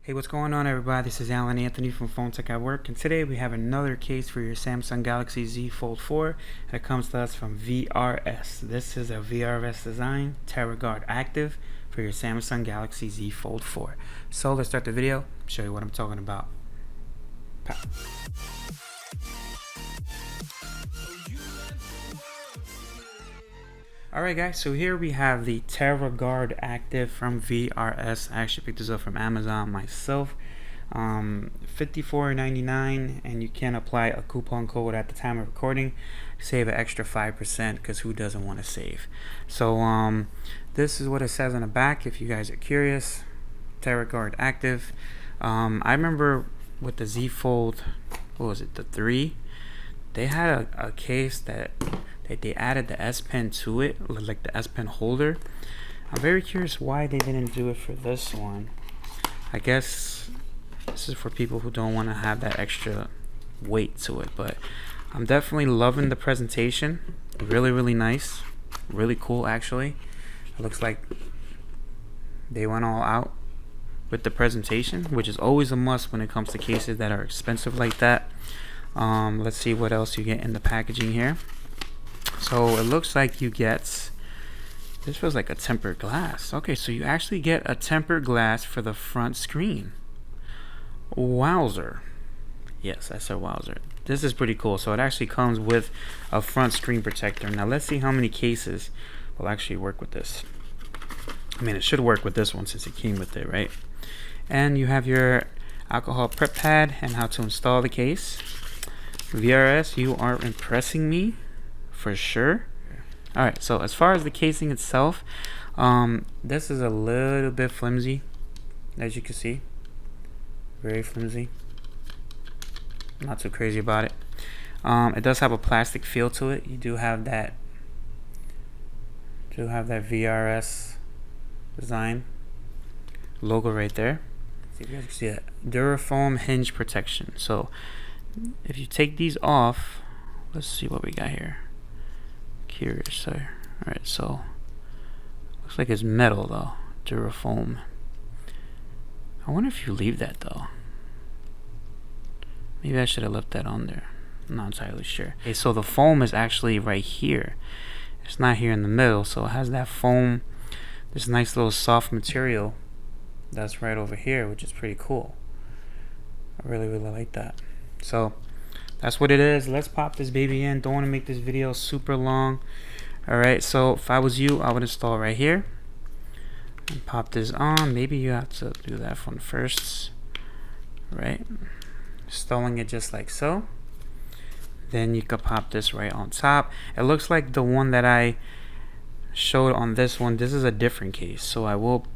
Hey, what's going on, everybody? This is Alan Anthony from Phone Tech at Work, and today we have another case for your Samsung Galaxy Z Fold 4, and it comes to us from VRS. This is a VRS design, Terra Guard Active, for your Samsung Galaxy Z Fold 4. So let's start the video, show you what I'm talking about. Pow. Alright guys, so here we have the Terra Guard Active from VRS. I actually picked this up from Amazon myself. $54.99, and you can apply a coupon code at the time of recording. Save an extra 5%, because who doesn't want to save? So this is what it says on the back if you guys are curious. Terra Guard Active. I remember with the Z Fold, what was it, the 3? They had a case that they added the S Pen to it, like the S Pen holder. I'm very curious why they didn't do it for this one. I guess this is for people who don't want to have that extra weight to it, but I'm definitely loving the presentation. Really nice, really cool actually. It looks like they went all out with the presentation, which is always a must when it comes to cases that are expensive like that. Let's see what else you get in the packaging here. So it looks like you get, this feels like a tempered glass. Okay, so you actually get a tempered glass for the front screen. Wowzer. Yes, I said wowzer. This is pretty cool. So it actually comes with a front screen protector. Now let's see how many cases will actually work with this. I mean, it should work with this one since it came with it, right? And you have your alcohol prep pad and how to install the case. VRS, you are impressing me for sure. Alright, so as far as the casing itself, this is a little bit flimsy, as you can see. Very flimsy. Not too crazy about it. It does have a plastic feel to it. You do have that VRS design logo right there. See if you guys can see that. Durafoam hinge protection. So if you take these off, let's see what we got here. Curious there. Alright, so looks like it's metal though. Durafoam. I wonder if you leave that though. Maybe I should have left that on there. I'm not entirely sure. Okay, so the foam is actually right here. It's not here in the middle, so it has that foam, this nice little soft material that's right over here, which is pretty cool. I really like that. So that's what it is. Let's pop this baby in. Don't want to make this video super long. Alright, so if I was you, I would install right here and pop this on. Maybe you have to do that one first, right? Installing it just like so. Then you could pop this right on top. It looks like the one that I showed on this one, this is a different case, so I will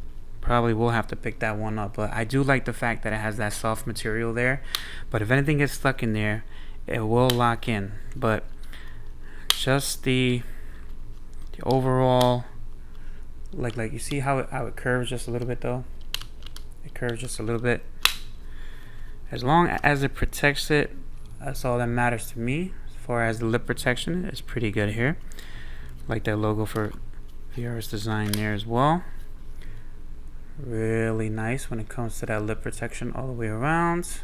probably have to pick that one up. But I do like the fact that it has that soft material there, but if anything gets stuck in there, it will lock in. But just the overall, like you see how it curves just a little bit though. It curves just a little bit. As long as it protects it, that's all that matters to me. As far as the lip protection, it's pretty good here. Like that logo for VRS design there as well. Really nice when it comes to that lip protection all the way around.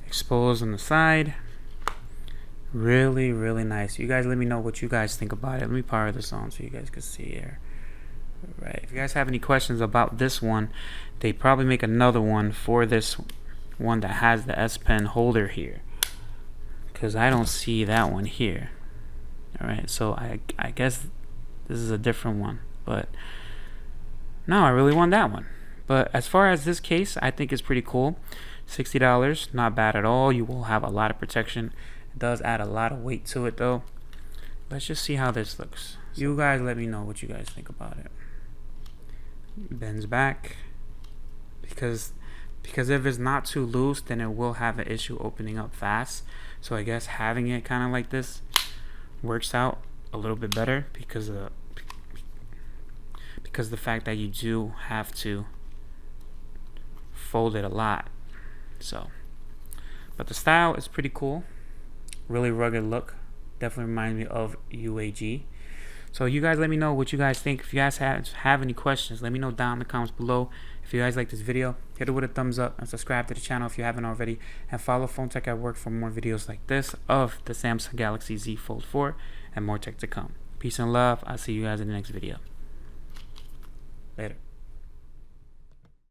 Exposed on the side. Really nice. You guys let me know what you guys think about it. Let me power this on so you guys can see here. Right. If you guys have any questions about this one, they probably make another one for this one that has the S Pen holder here, because I don't see that one here. Alright, so I guess this is a different one, but no, I really want that one. But as far as this case, I think it's pretty cool. $60, not bad at all. You will have a lot of protection. It does add a lot of weight to it though. Let's just see how this looks. You guys let me know what you guys think about it. Bends back, because if it's not too loose, then it will have an issue opening up fast. So I guess having it kind of like this works out a little bit better, because the fact that you do have to fold it a lot. So, but the style is pretty cool. Really rugged look. Definitely reminds me of UAG. So you guys let me know what you guys think. If you guys have any questions, let me know down in the comments below. If you guys like this video, hit it with a thumbs up and subscribe to the channel if you haven't already. And follow Phone Tech at Work for more videos like this of the Samsung Galaxy Z Fold 4 and more tech to come. Peace and love. I'll see you guys in the next video. Later.